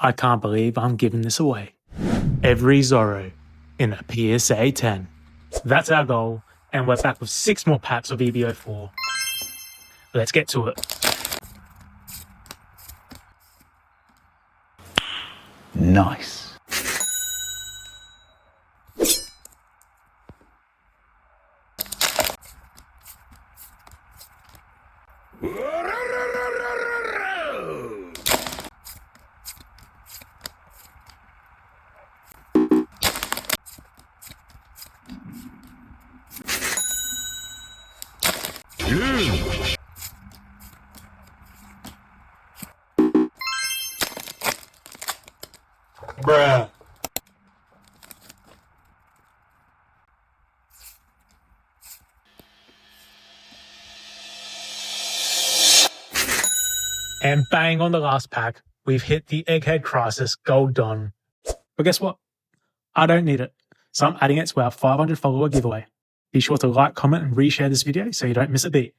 I can't believe I'm giving this away. Every Zoro in a PSA 10. That's our goal, and we're back with 6 more packs of EB04. Let's get to it. Nice. Bruh. And bang on the last pack, we've hit the Egghead Crisis Gold Don. But guess what? I don't need it, so I'm adding it to our 500 follower giveaway. Be sure to like, comment, and reshare this video so you don't miss a beat.